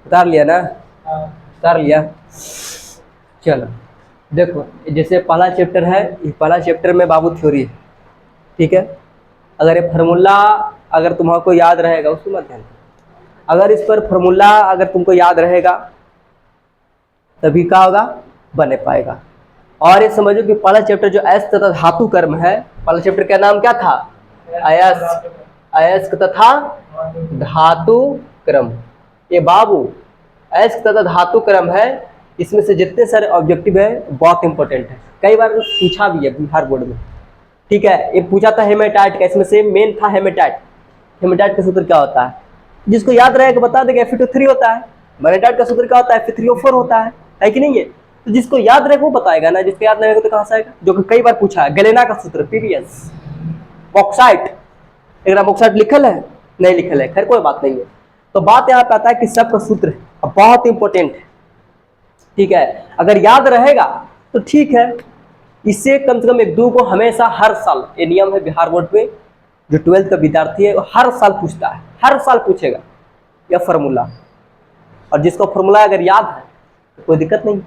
उतार लिया ना, उतार लिया। चलो देखो, जैसे पहला चैप्टर है, पहला चैप्टर में बाबू थ्योरी है, ठीक है। अगर ये फार्मूला अगर तुम्हारे याद रहेगा, उसको मत ध्यान, अगर इस पर फार्मूला अगर तुमको याद रहेगा तभी क्या होगा, बने पाएगा। और ये समझो कि पहला चैप्टर जो अयस्क तथा धातु कर्म है, पहला चैप्टर का नाम क्या था, अयस्क तथा धातु क्रम। ये बाबू अयस्क तथा धातु क्रम है, इसमें से जितने सारे ऑब्जेक्टिव है बहुत इंपॉर्टेंट है, कई बार पूछा भी है बिहार बोर्ड में, ठीक है। ये पूछा था हेमेटाइट का, इसमें से मेन था हेमेटाइट। हेमेटाइट का सूत्र क्या होता है, जिसको याद रहेगा बता देगा, Fe2O3 होता है। मैग्नेटाइट का सूत्र क्या होता है, Fe3O4 होता है कि नहीं है। तो जिसको याद रहेगा वो बताएगा ना, जिसको याद नहीं रहेगा तो कहां से आएगा, जो कई बार पूछा है। गलेना का सूत्र PbS, बॉक्साइट, एक बॉक्साइट लिखल है, नहीं लिखल है, खैर कोई बात नहीं है। तो बात यहाँ पे आता है कि सबका सूत्र बहुत इंपॉर्टेंट है, ठीक है। अगर याद रहेगा तो ठीक है, इससे कम से कम एक दो को हमेशा हर साल, ये नियम है बिहार बोर्ड में, जो 12th का विद्यार्थी है वो हर साल पूछता है, हर साल पूछेगा यह फार्मूला। और जिसको फार्मूला अगर याद है तो कोई दिक्कत नहीं।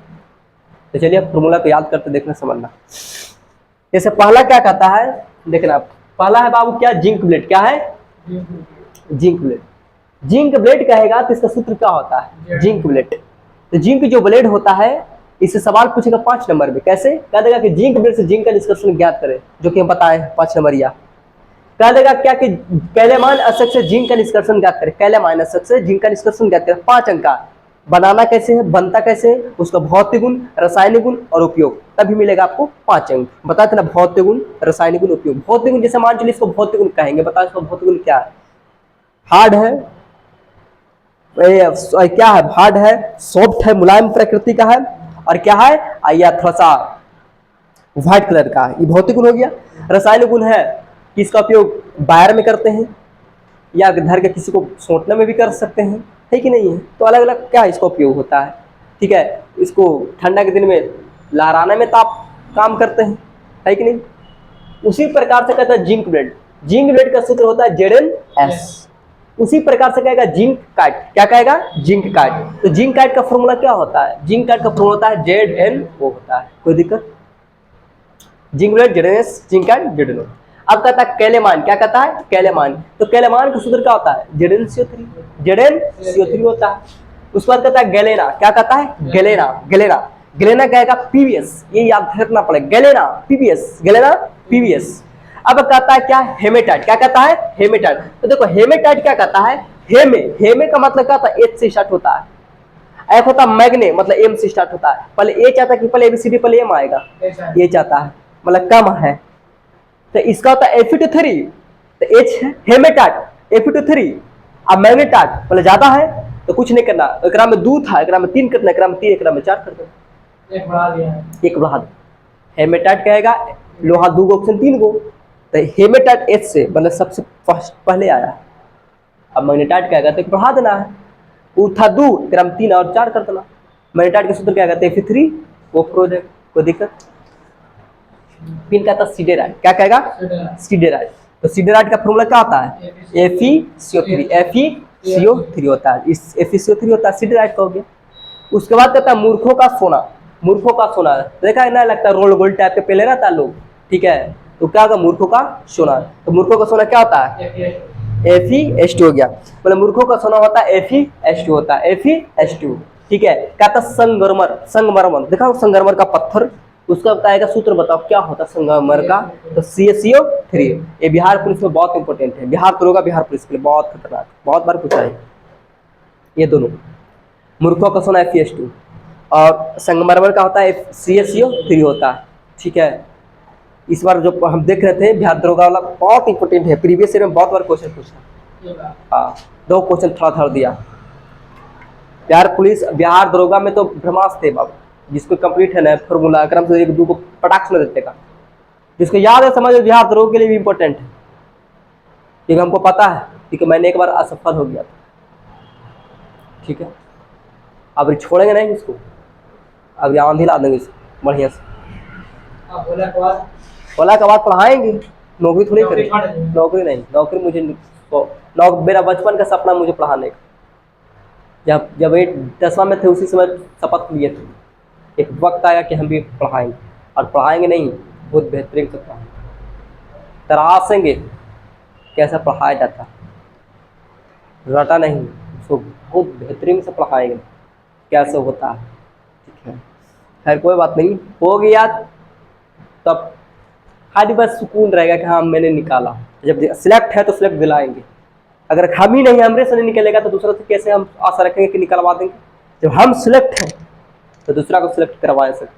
तो चलिए फार्मूला को याद करते देखना समझना। जैसे पहला क्या कहता है, देखना, पहला है बाबू क्या, जिंक ब्लेड। क्या है, जिंक ब्लेड। जिंक ब्लेड कहेगा तो इसका सूत्र क्या होता है, जिंक ब्लेड। तो जिंक जो ब्लेड होता है, इससे सवाल पूछेगा 5 नंबर में। कैसे कह देगा कि जिंक ब्लेड से जिंक का निष्कर्षण ज्ञात करें, जो कि हम बताए 5 नंबर। या कह देगा क्या कि कैलेमान अशक से जिंक का निष्कर्षण ज्ञात करें, कैलेमान अशक से जिंक का निष्कर्षण ज्ञात करें। 5 अंक का, बनाना कैसे है, बनता कैसे है, उसका भौतिक गुण, रासायनिक गुण और उपयोग, तभी मिलेगा आपको 5 अंक। बताते ना, भौतिक गुण, रासायनिक गुण, उपयोग। भौतिक गुण जैसे मान चलिए इसको भौतिक गुण कहेंगे, बताओ इसका भौतिक गुण क्या है, हार्ड है, क्या है, हार्ड है, सॉफ्ट है, मुलायम प्रकृति का है, और क्या है, या थोड़ा सा व्हाइट कलर का, ये भौतिक गुण हो गया। रासायनिक गुण है कि इसका उपयोग बायर में करते हैं, या घर के किसी को सोंटने में भी कर सकते हैं, है कि नहीं है। तो अलग अलग क्या इसका उपयोग होता है, ठीक है। इसको ठंडा के दिन में लहराने में ताप काम करते हैं, है कि नहीं। उसी प्रकार से कहता है जिंक ब्लेड। जिंक ब्लेड का सूत्र होता है Zn(S). उसी प्रकार से कहेगा जिंक काट, क्या कहेगा, जिंक काट। तो जिंक काट का फॉर्मूला क्या होता है, जिंक काट का फॉर्मूला होता है ZnO होता है। कोई दिक्कत, जिंक ब्लेड Zn(S), जिंक काट ZnO। अब कहता है कैलेमान, क्या कहता है, कैलेमान। तो कैलेमान का सूत्र क्या होता है, ZnCO3, ZnCO3 होता है। उसके बाद कहता है गैलेना, क्या कहता है, गैलेना, गैलेना, गैलेना कहेगा PbS, ये याद रखना पड़ेगा, गैलेना PbS, गैलेना PbS। अब कहता है क्या, हेमेटाइट, क्या कहता है, हेमेटाइट। तो देखो हेमेटाइट क्या कहता है, हेमे, हेमे का मतलब क्या होता है, H से स्टार्ट होता है। एक होता है मैग्ने, मतलब M से स्टार्ट होता है। पहले A चाहता है कि पहले ABCD पहले M आएगा, ये चाहता है, मतलब कम है। तो इसका होता है Fe2O3, तो H है, हेमेटाइट Fe2O3। अब मैग्नेटाइट मतलब ज्यादा है तो कुछ नहीं करना, एक में 2 था, एक में 3 करना, एक में 3, एक में 4 कर देना, एक बढ़ा दिया, एक बढ़ा दो। हेमेटाइट कहेगा लोहा 2 गो ऑप्शन 3 गो, तो हेमेटाइट H से मतलब सबसे फर्स्ट पहले आया। अब मैग्नेटाइट कहेगा तो एक बढ़ा देना है, वो था 2, एक में 3 और 4 कर देना। मैग्नेटाइट का सूत्र क्या कहते हैं, Fe3O4 हो जाएगा, कोई दिक्कत। पिन कहता है सिडेराइट, क्या कहेगा, सिडेराइट। तो सिडेराइट का फॉर्मूला क्या होता है, FeCO3, FeCO3 होता है, इस FeCO3 होता है, सिडेराइट का हो गया। उसके बाद कहता है मूर्खों का सोना, मूर्खों का सोना देखा है ना, लगता है रोल गोल्ड टाइप के पहले रहता है लोग, ठीक है। तो क्या होगा, मूर्खों का सोना। तो मूर्खों का सोना क्या होता है, Fe(H2) हो गया, मतलब मूर्खों का सोना होता है Fe(H2) होता है, Fe(H2), ठीक है। कहता संगमरमर, संगमरमर देखा संगमरमर का पत्थर, उसका बताएगा सूत्र, बताओ क्या होता है संगमरमर का, तो CaCO3। ये बिहार पुलिस में बहुत इंपॉर्टेंट है, बिहार दरोगा, बिहार पुलिस के लिए बहुत खतरनाक, बहुत बार पूछा है ये दोनों। मूर्खों का सोना Fe(H2) और संगमरमर का होता है CaCO3 होता है, ठीक है। इस बार जो हम देख रहे थे बिहार दरोगा वाला बहुत इंपॉर्टेंट है, प्रीवियस ईयर में बहुत बार क्वेश्चन पूछा, हाँ 2 क्वेश्चन थोड़ा दिया। बिहार पुलिस, बिहार दरोगा में तो ब्रह्मास्त्र थे बाबू, जिसको कंप्लीट है ना फॉर्मूला, क्रम से 1-2 को पटाख में देते का, जिसको याद है समझ, बिहार दरोगा के लिए भी इंपॉर्टेंट है, क्योंकि हमको पता है, क्योंकि मैंने एक बार असफल हो गया था, ठीक है। अब छोड़ेंगे नहीं इसको, अब आंधी ला देंगे इसको बढ़िया से, बोला के बाद पढ़ाएंगे, नौकरी थोड़ी करेंगे, नौकरी नहीं, नौकरी मुझे मेरा बचपन का सपना मुझे पढ़ाने का, जब जब 10वां में थे उसी समय शपथ लिए थे। एक वक्त आया कि हम भी पढ़ाएंगे, और पढ़ाएंगे नहीं, बहुत बेहतरीन से पढ़ाएंगे, तराशेंगे कैसा पढ़ाया जाता, रटा नहीं, उसको बहुत बेहतरीन से पढ़ाएंगे कैसे होता है। ठीक है, खैर कोई बात नहीं, हो गया तब खाली बस सुकून रहेगा कि हाँ मैंने निकाला। जब सिलेक्ट है तो सिलेक्ट दिलाएंगे, अगर हम ही नहीं, हमरे से नहीं निकलेगा तो दूसरा से कैसे हम आशा रखेंगे कि निकलवा देंगे। जब हम सिलेक्ट हैं तो दूसरा को सिलेक्ट करवा सकते हैं।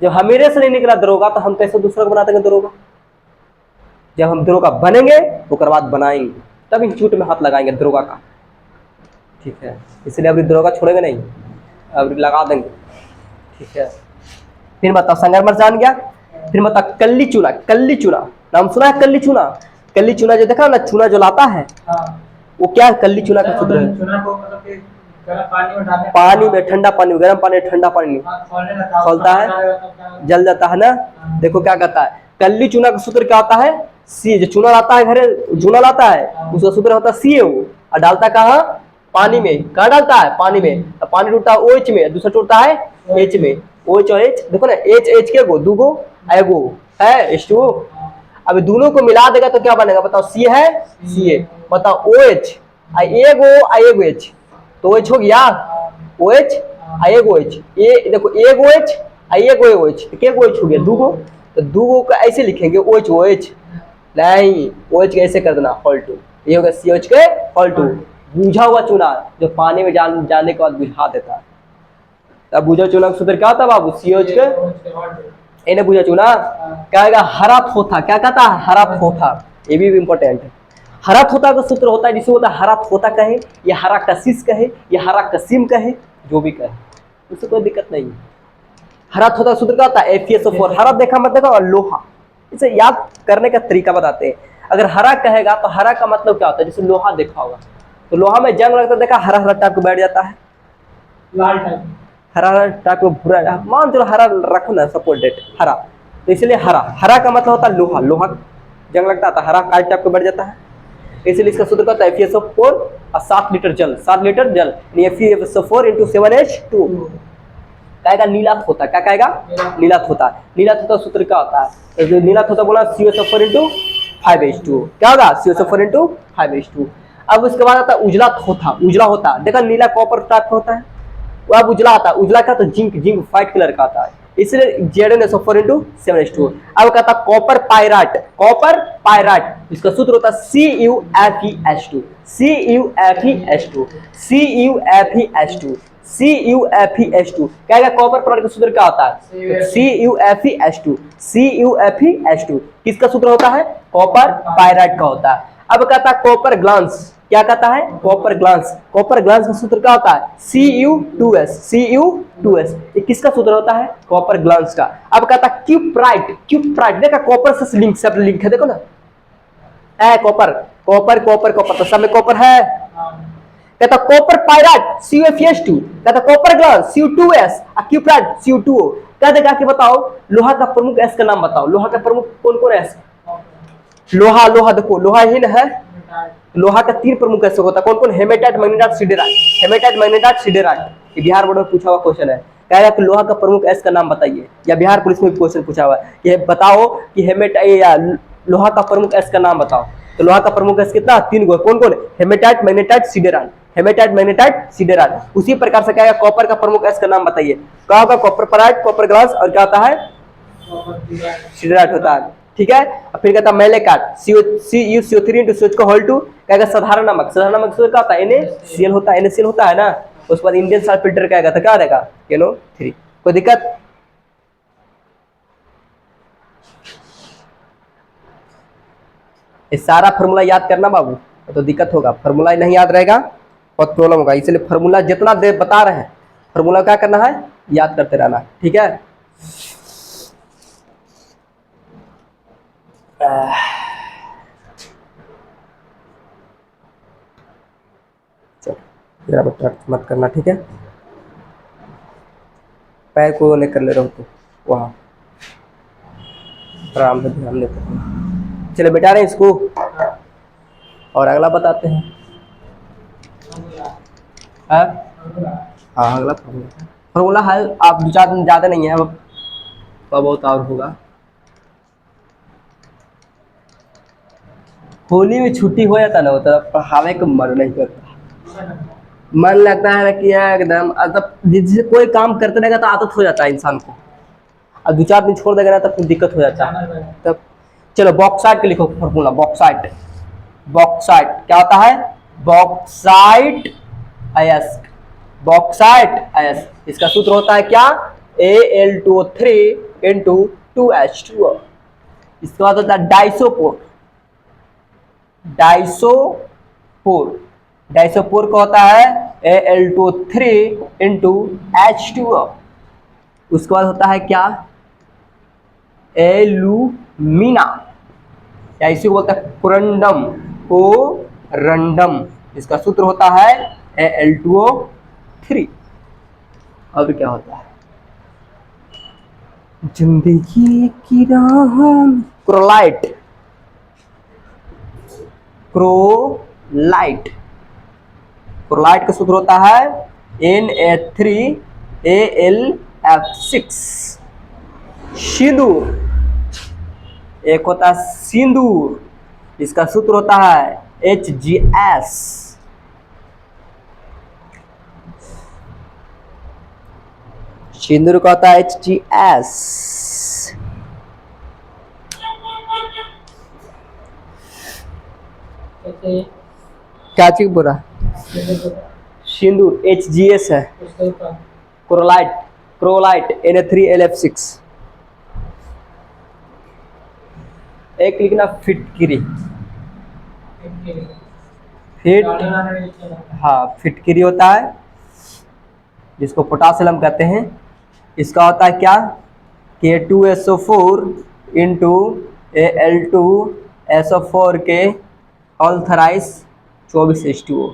जब हमेरे से नहीं निकला दरोगा तो हम कैसे दूसरा को बना देंगे दरोगा। जब हम दरोगा बनेंगे तो बाद बनाएंगे, तब इंस्टीट्यूट में हाथ लगाएंगे दरोगा का। ठीक है, इसलिए अभी दरोगा छोड़ेंगे नहीं, अभी लगा देंगे। ठीक है, फिर बताओ संगमरमर जान गया। फिर बताओ कल्ली चूना। कल्ली चूना नाम सुना है? कल्ली चूना, कल्ली चूना जो देखा ना, चूना जो लाता है वो क्या है? कल्ली चूना का सूत्र है, चूना को मतलब कि पानी में डालने, पानी में, ठंडा पानी, गर्म पानी, ठंडा पानी खोलता है, जल जाता है ना। देखो क्या कहता है, कल्ली चूना का सूत्र क्या होता है? सी। जो चूना लाता है घरे, चूना लाता है उसका सूत्र होता है सी, और डालता कहाँ? पानी में। कहाँ डालता है? पानी में। तो पानी टूटता है OH में, दूसरा टूटता है H में। OH और H देखो ना, H के गो, दूगो एगो है H2O। अब दोनों को मिला देगा तो क्या बनेगा बताओ? सी है Ca। बताओ OH एगो H, तो OH हो गया OH एगो H। ये देखो एगो H एगो OH, एगो H हो गया, दूगो। तो दूगो को ऐसे लिखेंगे OH नहीं, OH कैसे कर देना होल टू, ये होगा CH के होल टू। बुझा हुआ चूना जो पानी में जाने के बाद बुझा देता है, तब बुझा चूना का सूत्र क्या होता है बाबू? CH के। इन्हें बुझा चूना कहेगा हरा थोथा। क्या कहता है? हरा थोथा। ये भी इम्पोर्टेंट है। हरा थोथा का सूत्र होता है जिसे होता है हरा थोथा कहे, या हरा कशिश कहे, या हरा कसीम कहे, जो भी कहे, उससे कोई दिक्कत नहीं है। हरा थोथा सूत्र क्या होता है? FeSO4। हरा देखा मत देखा, और लोहा। इसे याद करने का तरीका बताते हैं। अगर हरा कहेगा तो हरा का मतलब क्या होता है? जैसे लोहा देखा होगा, तो लोहा में जंग लगता देखा, हरा हरा टाइप को बैठ जाता है, लाल टाइप, हरा हरा टाइप को भूरा, मान चलो हरा रखो ना, सपोर्ट डेट हरा, तो इसलिए हरा। हरा का मतलब होता है लोहा, लोहा जंग लगता था, हरा काट टाइप को बैठ जाता है, इसलिए इसका सूत्र क्या होता है? FeSO4 और 7 लीटर जल, 7 लीटर जल, FeSO4 × 7H2 कहेगा नीला थोथा। क्या कहेगा? नीला थोथा। नीला थोथा सूत्र क्या होता है? तो जो नीला थोथा बोला COSO4 × 5H2, क्या होगा? COSO4 × 5H2। अब उसके बाद आता है उजला थोथा। उजला होता है, देखा नीला कॉपर टाइप का होता है, वो अब उजला आता है। उजला का तो जिंक व्हाइट कलर का आता है, इसलिए ZnSO4 × 7H2। अब कहता है कॉपर पायराट। कॉपर पायराट, इसका सूत्र होता है CuFeH2। CuFeH2, CuFeH2, CuFeH2। कहेगा कॉपर पायराट का सूत्र क्या होता है? CuFeH2, CuFeH2 किसका सूत्र होता है? कॉपर पायराट का होता है। अब कहता है कॉपर ग्लांस। क्या कहता है? Copper glance. कॉपर ग्लांस का सूत्र क्या होता है? Cu2S, Cu2S। ये किसका सूत्र होता है? कॉपर ग्लांस का। अब कहता है क्यूप्राइट। क्यूप्राइट देखा, कॉपर से लिंक, सब लिंक है, देखो ना, है कॉपर, कॉपर कॉपर कॉपर, तो सब में कॉपर है। कहता कॉपर पायराट CuFeH2, कहता copper glass Cu2S, cuprite Cu2O। कह देगा कि बताओ लोहा का प्रमुख S का नाम बताओ। लोहा का प्रमुख कौन कौन है? लोहा, लोहा देखो, लोहा ही है। लोहा का 3 प्रमुख ऐसे होता है, कौन कौन? Hematite, magnetite, siderite. Hematite, magnetite, siderite. ये बिहार बोर्ड में पूछा हुआ क्वेश्चन है। कह रहा कि लोहा का प्रमुख S का नाम बताइए, या बिहार पुलिस में भी क्वेश्चन पूछा हुआ है कि बताओ कि हेमेटाइट या लोहा का प्रमुख S का नाम बताओ। तो लोहा का प्रमुख S कितना? 3 गो। कौन कौन? Hematite, magnetite, siderite. Hematite, magnetite, siderite. उसी प्रकार से कहेगा कॉपर का प्रमुख S का नाम बताइए। क्या होगा? कॉपर पायराइट, कॉपर ग्लास, और क्या होता है? सिडेराइट होता है। ठीक है, फिर कहता मैलेकाट CuCO3 × CH का होल टू। कहेगा साधारण नमक। साधारण नमक से क्या होता है? NaCl होता है, NaCl होता है ना। उसके बाद इंडियन सॉल्ट फिल्टर कहेगा तो क्या रहेगा? NO3। कोई दिक्कत? ये सारा फार्मूला याद करना बाबू, तो दिक्कत होगा। फार्मूला नहीं याद रहेगा बहुत प्रॉब्लम होगा, इसलिए फार्मूला जितना देर बता रहे हैं, फार्मूला क्या करना है? याद करते रहना। ठीक है, चलो मत करना। ठीक है, पैर को नहीं कर ले रहा हूँ तो वहाँ आराम से ध्यान देते हैं। चलो बेटा रहे इसको, और अगला बताते हैं। है। हाँ अगला फॉर्मूला, फॉर्मूला है आप 2-4 दिन ज़्यादा नहीं है, अब बहुत और होगा। होली में छुट्टी हो जाता ना, तो पढ़ाने का मन नहीं करता, मन लगता है ना कि यार एकदम मतलब जिससे कोई काम करते रहेगा तो आदत हो जाता है इंसान को, और 2-4 दिन छोड़ देगा ना तब फिर दिक्कत हो जाता है तब। चलो बॉक्साइट के लिखो फॉर्मूला, बॉक्साइट, बॉक्साइट क्या होता है, बॉक्साइट अयस्क, बॉक्साइट अयस्क, इसका सूत्र होता है क्या, Al2O3 इंटू 2H2O। इसके बाद होता है डाइसोपोर, डाइसोपोर, डाइसोपोर का होता है Al2O3 इंटू H2O। उसके बाद होता है क्या, एलुमिना, या इसी को बोलते हैं कोरंडम, कोरंडम, इसका सूत्र होता है Al2O3। अब क्या होता है, जिंदगी की राह, क्रोलाइट, क्रोलाइट, क्रोलाइट का सूत्र होता है Na3Al(F6), सिंदूर, एक होता है सिंदूर, इसका सूत्र होता है HGS, सिंदूर का होता है HGS। ऐसे क्या चीज बोला, सिंदूर HGS है, उसके ऊपर क्रोलाइट, क्रोलाइट Na3Al(F6), एक लिखना फिटकिरी, फिट, हाँ फिटकिरी होता है जिसको पोटासियम कहते हैं। इसका होता है क्या, K2SO4 इंटू Al2SO4 के ऑल थराइस 24H2O,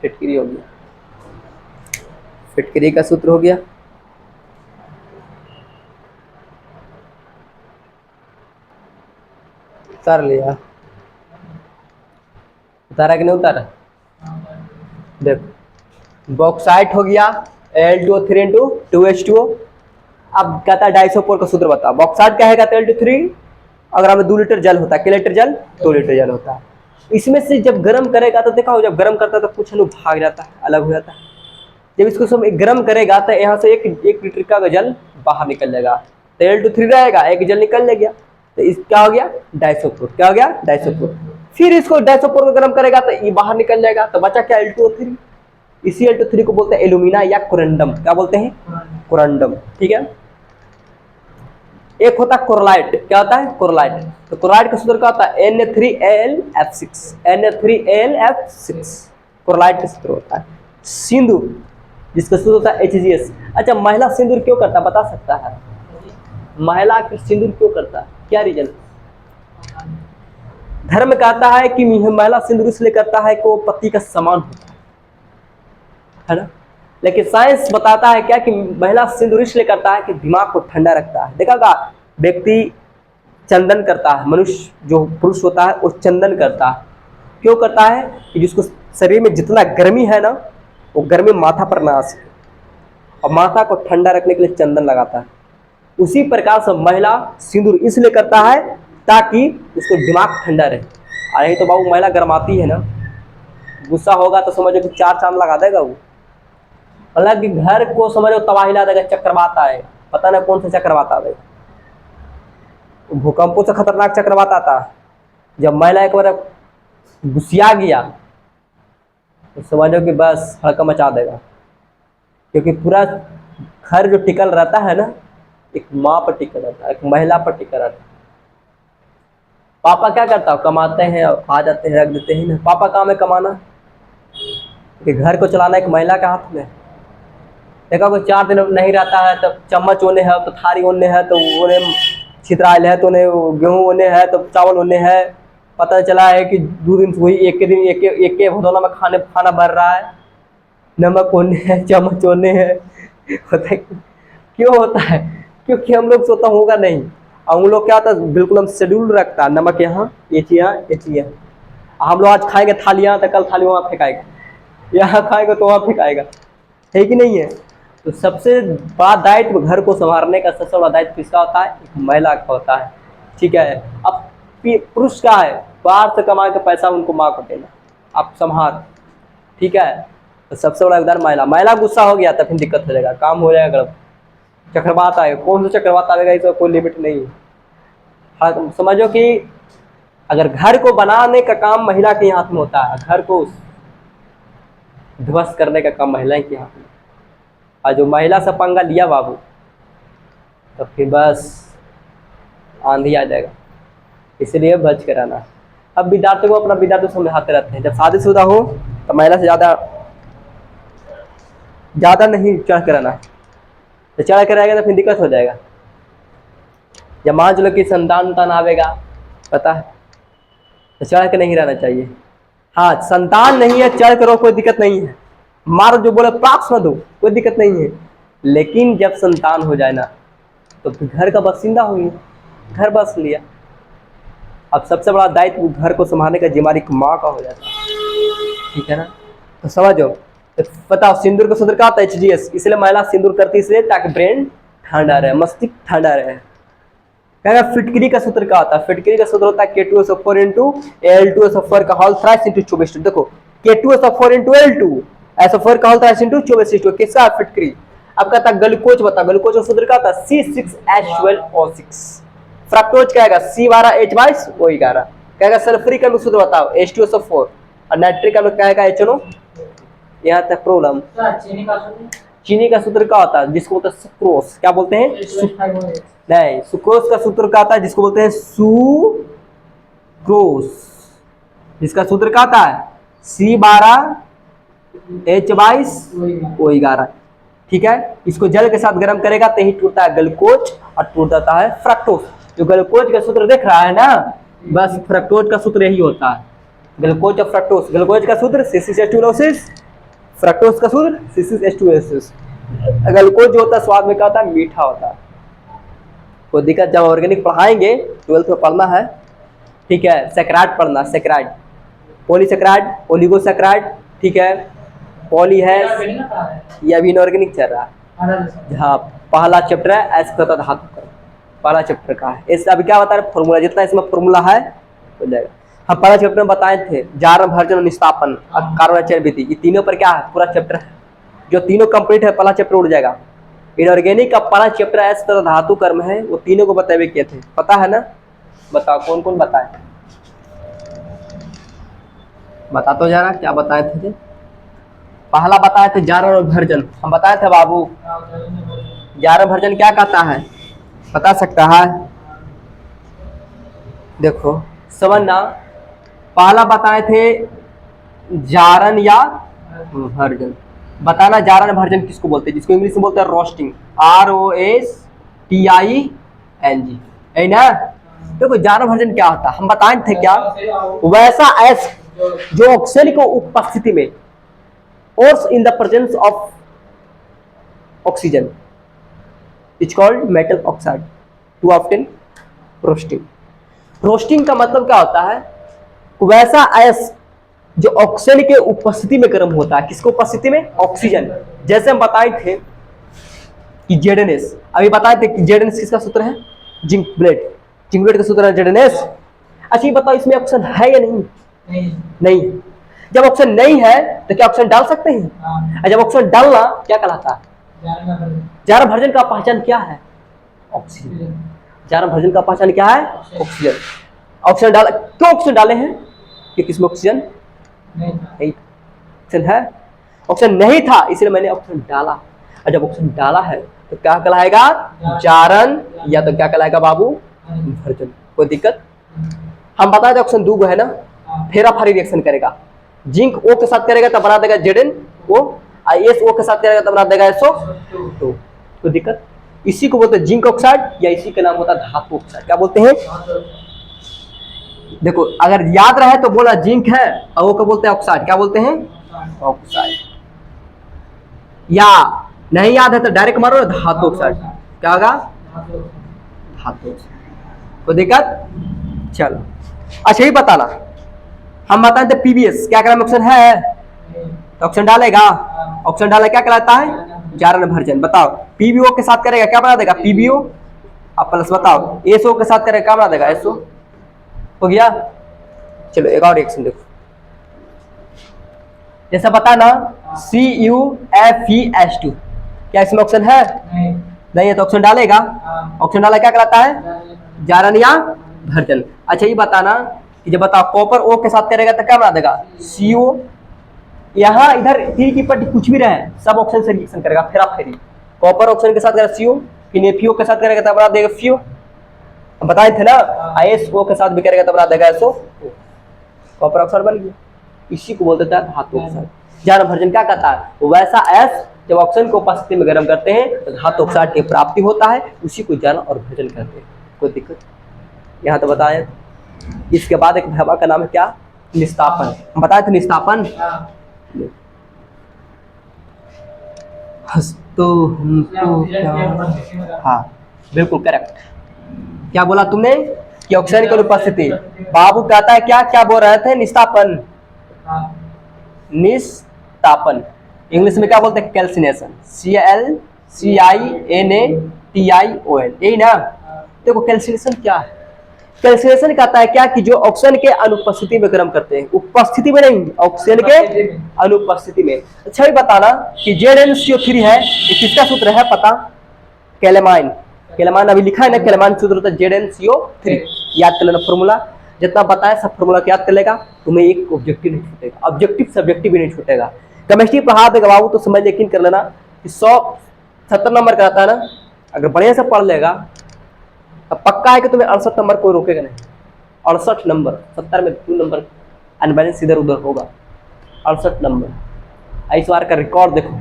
फिटकिरी हो गया, फिटकिरी का सूत्र हो गया। उतार लिया, उतारा कि नहीं उतारा, देखो बॉक्साइट हो गया Al2O3 इंटू 2H2O। अब कहता है डाइसोपोर का सूत्र बता, बॉक्साइट क्या है, कहता है Al2O3, अगर हमें 2 लीटर जल होता है, कितने लीटर जल, 2 लीटर जल होता है, इसमें से जब गर्म करेगा तो देखा हो, जब गर्म करता है तो कुछ अणु भाग जाता है, अलग हो जाता है, जब इसको सब गर्म करेगा तो यहाँ से एक लीटर का जल बाहर निकल जाएगा, तो Al2O3 रहेगा, एक जल निकल जाएगा, तो इस क्या हो गया, डाइसोपोर, क्या हो गया, डाइसोपोर। फिर इसको डाइसोपोर को गर्म करेगा तो ये बाहर निकल जाएगा, तो बचा क्या, Al2O3। इसी Al2O3 को बोलते हैं एल्यूमिना या कोरंडम, क्या बोलते हैं, कोरंडम, ठीक है। एक होता है कोरलाइट, क्या होता है, कोरलाइट, तो कोरलाइट का सूत्र क्या होता है Na3Al(F6), Na3Al(F6), कोरलाइट का सूत्र होता है। सिंदूर, जिसका सूत्र होता है HGS। अच्छा महिला सिंदूर क्यों करता है, बता सकता है, महिला सिंदूर क्यों करता है, क्या रीजन, धर्म कहता है कि महिला सिंदूर इसलिए करता है कि वो पति का समान होता है ना, लेकिन साइंस बताता है क्या कि महिला सिंदूर इसलिए करता है कि दिमाग को ठंडा रखता है। देखा का व्यक्ति चंदन करता है, मनुष्य जो पुरुष होता है वो चंदन करता है, क्यों करता है कि जिसको शरीर में जितना गर्मी है ना वो गर्मी माथा पर ना आ सके, और माथा को ठंडा रखने के लिए चंदन लगाता है। उसी प्रकार से महिला सिंदूर इसलिए करता है ताकि उसको दिमाग ठंडा रहे। और यही तो बाबू महिला गर्माती है ना, गुस्सा होगा तो समझो कि 4 चांद लगा देगा वो, हालांकि घर को समझो तबाही ला देगा, चक्रवात आए, पता नहीं कौन सा चक्रवात आएगा, भूकंपों से खतरनाक चक्रवात आता है। जब महिला एक बार गुस्सिया गया तो समझो कि बस हड़कंप मचा देगा, क्योंकि पूरा घर जो टिकल रहता है ना एक माँ पर टिकल रहता है, एक महिला पर टिकल रहता है। पापा क्या करता है, कमाते हैं आ जाते हैं रख देते हैं ना, पापा काम है कमाना, कि घर को चलाना एक महिला के हाथ में। देखा कोई 4 दिन नहीं रहता है तो चम्मच ओने है तो थारी ओने है तो उन्हें छितराइल है तो उन्हें गेहूँ ओने है तो चावल ओने है, पता चला है कि 2 दिन से वही एक के दिन एक के भदौना में खाना भर रहा है, नमक ओने है, चम्मच ओने है। होता है क्यों होता है, क्योंकि हम लोग सोता होगा नहीं, और उन लोग क्या होता है बिल्कुल हम शेड्यूल रखता है, नमक यहाँ, ये चीज यहाँ, ये चीज यहाँ। हम लोग आज खाएंगे थालियाँ तो कल थाली वहाँ फेंकाएगा, यहाँ खाएंगे तो वहाँ फेंकाएगा, है कि नहीं है। तो सबसे बड़ा दायित्व घर को संभालने का सबसे बड़ा दायित्व किसका होता है, एक महिला का होता है, ठीक है। अब पुरुष का है बाहर से कमा के पैसा उनको माँ को देना, आप संभाल, ठीक है। तो सबसे बड़ा योगदान महिला गुस्सा हो गया तो फिर दिक्कत हो जाएगा, काम हो जाएगा गड़बड़, चक्रवात आएगा, कौन सा चक्रवात आएगा इसका कोई लिमिट नहीं है। हाँ, समझो कि अगर घर को बनाने का काम महिला के हाथ में होता है, घर को ध्वस्त करने का काम महिला के हाथ में, और जो महिला से पंगा लिया बाबू तो फिर बस आंधी आ जाएगा, इसलिए बच कर आना। अब विद्यार्थियों को अपना विद्यार्थी समझाते रहते हैं, जब शादीशुदा हो तो महिला से ज़्यादा नहीं चढ़ कर आना, तो चढ़ कर आएगा तो फिर दिक्कत हो जाएगा। जब मान चलो कि संतान आवेगा, पता है, तो चढ़ के नहीं रहना चाहिए। हाँ, संतान नहीं है चढ़ करो कोई दिक्कत नहीं है, मारो जो बोले प्राप्त न दो कोई दिक्कत नहीं है, लेकिन जब संतान हो जाए ना तो फिर घर का बासिंदा हो गया, घर बस लिया। अब सबसे बड़ा दायित्व घर को संभालने का जिम्मेदारी माँ का हो जाता है, ठीक है ना। तो समझो, तो बताओ सिंदूर का सूत्र क्या होता है, HGS, इसलिए महिला सिंदूर करती है इसलिए ताकि ब्रेन ठंडा रहे, मस्तिष्क ठंडा रहे। क्या फिटकरी का सूत्र क्या होता है, फिटकरी का सूत्र होता है K2SO4 इंटू Al2SO4 का होल थ्राइस इंटू 24। देखो K2SO4 इंटू Al2 SO4 का होल थ्राइस इंटू 24, किसका फिटकरी। अब कहता है ग्लूकोज, बता ग्लूकोज का सूत्र क्या होता है C6H12O6। फ्रक्टोज क्या है C12H22O11। क्या सल्फ्यूरिक एसिड सूत्र बताओ H2SO4, और नाइट्रिक एसिड क्या है HNO। यहाँ तक प्रॉब्लम। चीनी का सूत्र क्या होता है, जिसको बोलते हैं सुक्रोज, क्या बोलते हैं नहीं, सुक्रोज का सूत्र क्या होता है, जिसको बोलते हैं सुक्रोज, जिसका सूत्र क्या होता है C12H22O11, ठीक है। इसको जल के साथ गर्म करेगा तो ही टूटता है ग्लूकोज और टूट जाता है फ्रक्टोज। जो ग्लूकोज का सूत्र देख रहा है ना, बस फ्रक्टोज का सूत्र यही होता है, ग्लूकोज और फ्रक्टोज। ग्लूकोज का सूत्र C6H12O6, फ्रक्टोज का सूत्र C6H12O6। ग्लूकोज जो होता है स्वाद में क्या होता है, मीठा होता है। कोई दिक्कत, जब ऑर्गेनिक पढ़ाएंगे 12th में पढ़ना है, ठीक है। सैकराइड पढ़ना, सैकराइड, पॉलीसैकराइड, ओलिगोसैकराइड, ठीक है। पॉली है, ये अभी इनऑर्गेनिक चल रहा है। हाँ, पहला चैप्टर है ऐसे तथा धातु का, पहला चैप्टर का है। इस अभी क्या बता रहे फॉर्मूला, जितना इसमें फॉर्मूला है हो जाएगा। हम पहला चैप्टर में बताए थे जारन, भर्जन और निस्तापन, कार्बन विधि, ये तीनों पर क्या है पूरा चैप्टर है। जो तीनों कंप्लीट है पहला चैप्टर उड़ जाएगा। इनऑर्गेनिक का पहला चैप्टर ऐसे तथा धातु कर्म है, वो तीनों को बताए किए थे, पता है ना। बताओ कौन कौन बताए, बता तो जरा क्या बताए थे। पहला बताए थे जारन और भर्जन, हम बताए थे बाबू। जारन भर्जन क्या कहता है, बता सकता है, देखो समझना। पहला बताए थे जारन या भर्जन, बताना जारन भर्जन किसको बोलते हैं, जिसको इंग्लिश में बोलते हैं रोस्टिंग, ROSTING, है ना। देखो जारन भर्जन क्या होता है, हम बताए थे क्या, वैसा एस जो ऑक्सीजन की उपस्थिति में और in the presence of oxygen is called metal oxide, to often roasting. Roasting का मतलब क्या होता है, वैसा एस जो ऑक्सीजन के उपस्थिति में गर्म होता है। किसको उपस्थिति में, ऑक्सीजन। जैसे हम बताए थे कि ZnS, अभी बताए थे कि ZnS किसका सूत्र है, जिंक ब्लेड, जिंक ब्लेड का सूत्र है ZnS। अच्छा ये बताओ इसमें ऑक्सीजन है या नहीं, नहीं। जब ऑक्सीजन नहीं है तो क्या ऑक्सीजन डाल सकते हैं, जब ऑक्सीजन डालना क्या कहलाता है, जारन भर्जन का पहचान क्या है, ऑक्सीजन। जारन भर्जन का पहचान क्या है, ऑक्सीजन। ऑक्सीजन डाल, क्यों ऑक्सीजन डाले हैं, कि किसमें ऑक्सीजन नहीं, ऑक्सीजन है, ऑक्सीजन नहीं था इसलिए मैंने ऑक्सीजन डाला। और जब ऑक्सीजन डाला है तो क्या कहलाएगा, जारन, या तो क्या कहलाएगा बाबू, भर्जन। कोई दिक्कत। हम बताए थे ऑक्सीजन दो है ना, फेरा फारी रिएक्शन करेगा, जिंक O के साथ करेगा तब बना देगा ZnO, S O के साथ करेगा तब बना देगा SO2। कोई दिक्कत। इसी को बोलते हैं जिंक ऑक्साइड, या इसी का नाम होता है धातु ऑक्साइड। क्या बोलते हैं, देखो अगर याद रहे तो बोला जिंक है और वो को बोलते हैं ऑक्साइड, क्या बोलते हैं, ऑक्साइड। या नहीं याद है तो डायरेक्ट मारो धातु ऑक्साइड, क्या होगा, धातु ऑक्साइड। कोई दिक्कत। चलो अच्छा ही बताना, हम बताए थे पीबीएस, क्या क्रम ऑप्शन है? नहीं। तो ऑप्शन डालेगा, ऑप्शन डाला क्या कहलाता है? जारन भर्जन। बताओ पीबीओ के साथ करेगा क्या बना देगा? पीबीओ। अब प्लस बताओ एसओ के साथ करेगा क्या बना देगा? एसओ। हो गया। चलो एक और रिएक्शन देखो, जैसा बता ना CuFeS2, क्या इसमें ऑप्शन है? नहीं। नहीं है तो ऑप्शन डालेगा, ऑप्शन डाला क्या कहलाता है? जारन या भर्जन। अच्छा ये बताना कि जब बताओ कॉपर ओ के साथ करेगा तो क्या बना देगा? CO। यहाँ इधर थ्री की पट्टी कुछ भी रहे सब ऑप्शन से रिएक्शन करेगा, फिर आप फेरी कॉपर ऑप्शन के साथ करेगा CO, फिर एफियो के साथ करेगा तब बना देगा FiO। बताए थे ना ISO के साथ भी करेगा तब बना देगा SO। कॉपर ऑक्साइड बन गया, इसी को बोलते हैं धातु ऑक्साइड। जारन भर्जन क्या कहता है? वैसा S जब ऑक्सीजन को उपस्थिति में गर्म करते हैं तो धातु ऑक्साइड की प्राप्ति होता है, उसी को जारन और भर्जन कहते हैं। कोई दिक्कत यहाँ तो बताया। इसके बाद एक भैया का नाम है क्या? निस्तापन। हम बताए थे निस्तापन। हाँ बिल्कुल करेक्ट। क्या बोला तुमने कि ऑक्सीजन की अनुपस्थिति? बाबू कहता है क्या क्या बोल रहे थे? निस्तापन। निस्तापन इंग्लिश में क्या बोलते हैं? कैल्सिनेशन। CLCINATION, यही ना? देखो कैल्सिनेशन क्या है? कैल्सिनेशन कहता है क्या कि जो ऑक्सीजन के अनुपस्थिति में गर्म करते हैं, उपस्थिति में नहीं, ऑक्सीजन के अनुपस्थिति में। अच्छा ये बताना कि ZnCO3 है, ये किसका सूत्र है पता? कैलेमाइन। कैलेमाइन अभी लिखा है ना, कैलेमाइन सूत्र होता है ZnCO3। याद कर लेना फॉर्मूला, जितना बताया सब फॉर्मूला याद कर लेगा, तुम्हें एक ऑब्जेक्टिव नहीं छूटेगा, ऑब्जेक्टिव सब्जेक्टिव भी नहीं छूटेगा। केमिस्ट्री पढ़ा देगा बाबू तो समझ यकीन कर लेना कि 170 नंबर का आता है ना, अगर बढ़िया से पढ़ लेगा तो पक्का है कि तुम्हें 68 नंबर कोई रोकेगा नहीं। 68 नंबर, 70 में 2 नंबर अनबैलेंस इधर उधर होगा। 68 नंबर इस बार का रिकॉर्ड देखो,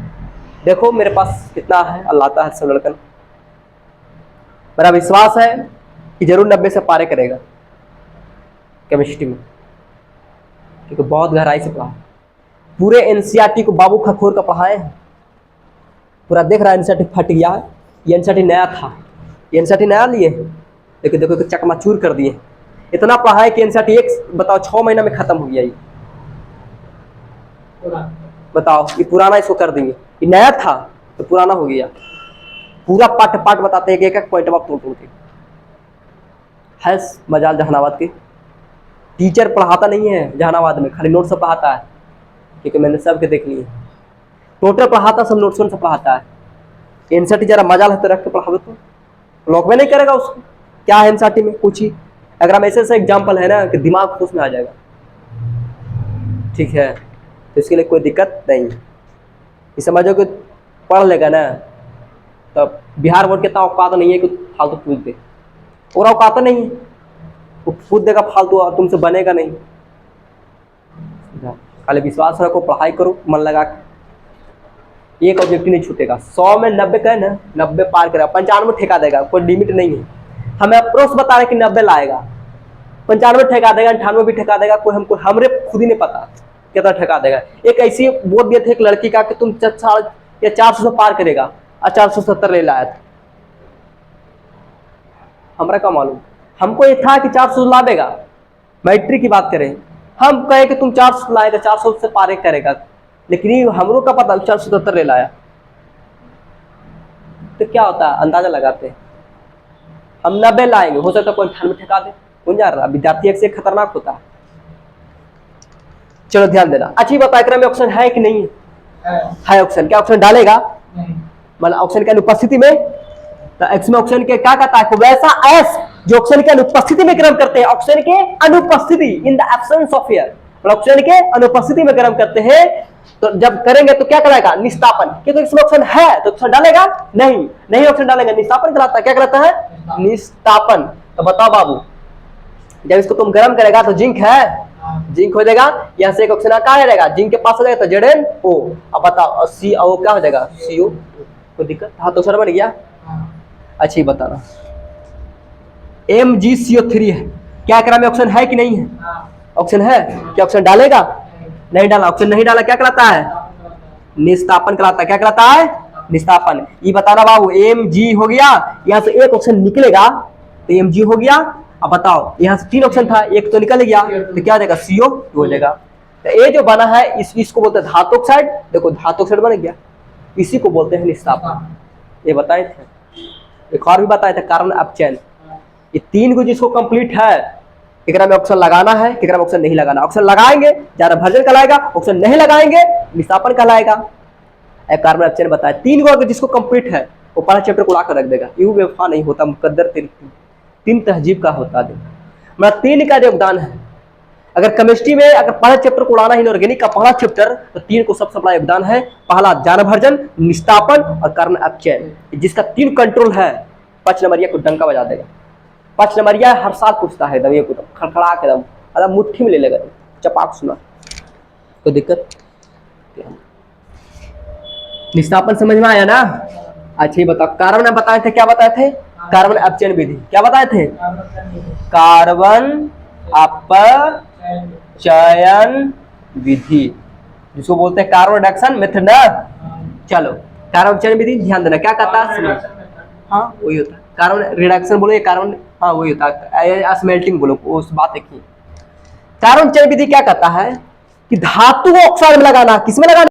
देखो मेरे पास कितना है, अल्लाह आता है सब लड़कन। मेरा विश्वास है कि जरूर 90 से पारे करेगा केमिस्ट्री में, क्योंकि बहुत गहराई से पढ़ा। पूरे एनसीईआरटी को बाबू खखोर का पढ़ाए हैं, पूरा देख रहा है। एनसीईआरटी फट गया है, ये एनसीईआरटी नया था, ये एनसीईआरटी नया लिए, लेकिन देखो चकमाचूर कर दिए। इतना पढ़ा है कि एनसीईआरटी एक बताओ 6 महीना में खत्म हो गया। ये बताओ, ये पुराना इसको कर देंगे, ये नया था तो पुराना हो गया। पूरा पाठ पाठ बताते हैं, एक एक पॉइंट आप तोड़ तोड़ के। है मजाल जहानाबाद के टीचर पढ़ाता नहीं है जहानाबाद में, खाली नोट से पढ़ाता है, क्योंकि मैंने सबके देख लिए। टोटल पढ़ाता सब नोट्स से पढ़ाता है। एनसीईआरटी जरा मजाल है तो रख के पढ़ावे तो लॉक में नहीं करेगा उसको। क्या है एनसीईआरटी में कुछ ही, अगर हम ऐसे एग्जाम्पल है ना कि दिमाग खुश में आ जाएगा। ठीक है, तो इसके लिए कोई दिक्कत नहीं। ये समझो कि पढ़ लेगा ना तो बिहार बोर्ड के इतना औकात नहीं है कि फालतू पूछ दे, और औकात नहीं है वो पूछ देगा फालतू और तुमसे बनेगा नहीं। खाली विश्वास रखो, पढ़ाई करो मन लगा के, एक ऑब्जेक्टिव नहीं छूटेगा। 100 में 90 का है ना, 90 पार करेगा, 95 ठेका देगा, कोई लिमिट नहीं है। हमें अप्रोच बता रहे कि 90 लाएगा, 95 ठेका देगा, 98 भी ठेका देगा, कोई हमको हमरे खुद ही नहीं पता कितना ठेका देगा। एक ऐसी बोल दिया था एक लड़की का कि तुम 400 से पार करेगा और 470 ले लाया था। हमारा क्या मालूम, हमको ये था कि 400 ला देगा। मैट्रिक की बात करें, हम कहे कि तुम 400 लाएगा, 400 से पार करेगा, लेकिन ये हमरो का पता 470 ले लाया। तो क्या होता है, अंदाजा लगाते हैं हम 90 लाएंगे, हो सकता है कोई 98 ठेका दे। कौन जा रहा, विद्यार्थी एक से खतरनाक होता है। चलो ध्यान देना। अच्छी बताया क्रम में ऑप्शन है कि नहीं है? ऑप्शन क्या ऑप्शन डालेगा? मतलब ऑप्शन के अनुपस्थिति में, तो एक्स में ऑप्शन के क्या कहता है? वैसा एस जो ऑक्सीजन के अनुपस्थिति में गर्म करते हैं, ऑक्सीजन के अनुपस्थिति, in the absence of air, oxygen के अनुपस्थिति में गर्म करते हैं। तो जब करेंगे तो क्या कराएगा? निस्तापन। क्योंकि इसमें ऑप्शन है तो ऑप्शन डालेगा नहीं, नहीं ऑप्शन डालेगा, निस्तापन कराता है। क्या कराता है? निस्तापन। तो बताओ बाबू, जब इसको तुम गर्म करेगा तो जिंक है, जिंक हो जाएगा, यहाँ से एक ऑप्शन कहाँ रहेगा? जिंक के पास हो जाएगा तो ZnO। अब बताओ CO क्या हो जाएगा? CO। कोई दिक्कत? हाँ तो सर बन गया। अच्छा ही बताना, MgCO3 है, क्या करा में ऑप्शन है कि नहीं है? ऑप्शन है, क्या ऑप्शन डालेगा? नहीं डाला, ऑप्शन नहीं डाला, क्या कहलाता है? निस्तापन कहलाता है। क्या कहलाता है? निस्तापन। ये बताना बाबू, Mg हो गया, यहाँ से एक ऑप्शन निकलेगा तो Mg हो गया, अब बताओ यहाँ से 3 ऑप्शन था, एक तो निकल गया तो क्या देगा CO2 हो जाएगा। तो ये जो बना है इसको बोलते हैं धातु ऑक्साइड। देखो धातु ऑक्साइड बन गया, इसी को बोलते हैं निस्तापन। ये बताए थे, एक और भी बताए थे कार्बन अपचयन। ये 3 को जिसको कंप्लीट है एकरा में ऑक्सीजन लगाना है, एकरा में ऑक्सीजन नहीं लगाना। ऑक्सीजन लगाएंगे ज्यादा भर्जन कहलाएगा, ऑक्सीजन नहीं लगाएंगे निस्तापन कहलाएगा। कार्बन अपचयन बताया 3 को अगर जिसको कंप्लीट है वो पहला चैप्टर को उड़ा कर रख देगा। यू बेवफा नहीं होता, मुकद्दर 3 तहजीब का होता है। मतलब 3 का योगदान है। अगर केमिस्ट्री में अगर पहला चैप्टर को उड़ाना है इनऑर्गेनिक का पहला चैप्टर, तो 3 को सबसे बड़ा योगदान है। पहला ज्ञान भर्जन, निस्तापन और कार्बन अपचयन, जिसका 3 कंट्रोल है। 5 नंबरिया को डंका बजा देगा। 5 नंबरिया हर साल पूछता है एकदम, ये को खड़खड़ा के एकदम मुट्ठी में ले लेगा, चपाक सुना तो दिक्कत। निस्तापन समझ में आया ना? अच्छा ये बताओ कार्बन में बताए थे, क्या बताए थे? कार्बन अपचयन विधि। क्या बताए थे? कार्बन अपचयन विधि, जिसको बोलते हैं कार्बन रिडक्शन मेथड ना। चलो कार्बन अपचयन विधि ध्यान देना क्या कहता है, सुनो। हाँ वही होता है कार्बन रिडक्शन बोलो, ये कार्बन, हाँ वही होता है स्मेल्टिंग बोलो, उस बात है। कार्बन अपचयन विधि क्या कहता है कि धातु को ऑक्साइड में लगाना, किसमें लगाना?